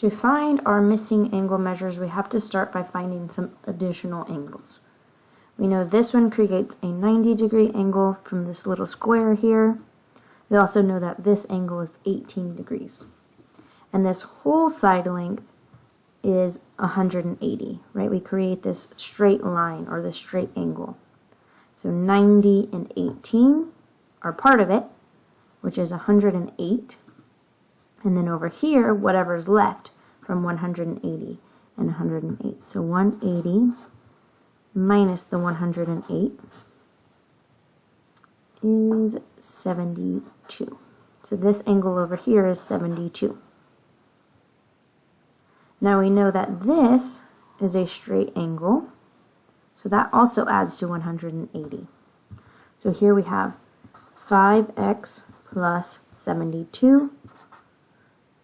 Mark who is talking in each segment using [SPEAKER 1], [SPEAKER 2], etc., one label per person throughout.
[SPEAKER 1] To find our missing angle measures, we have to start by finding some additional angles. We know this one creates a 90-degree angle from this little square here. We also know that this angle is 18 degrees. And this whole side length is 180, right? We create this straight line or this straight angle. So 90 and 18 are part of it, which is 108. And then over here, whatever's left from 180 and 108. So 180 minus the 108 is 72. So this angle over here is 72. Now we know that this is a straight angle, so that also adds to 180. So here we have 5x plus 72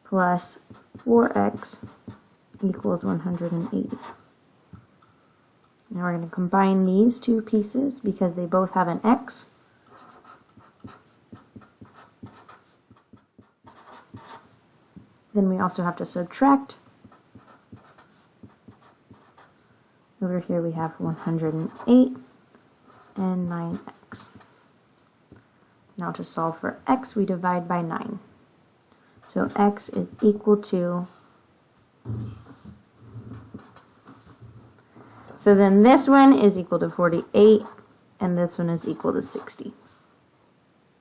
[SPEAKER 1] plus 4x equals 180. Now we're going to combine these two pieces because they both have an x. Then we also have to subtract. Over here we have 108 and 9x. Now to solve for x, we divide by 9. So x is equal to, so then this one is equal to 48, and this one is equal to 60.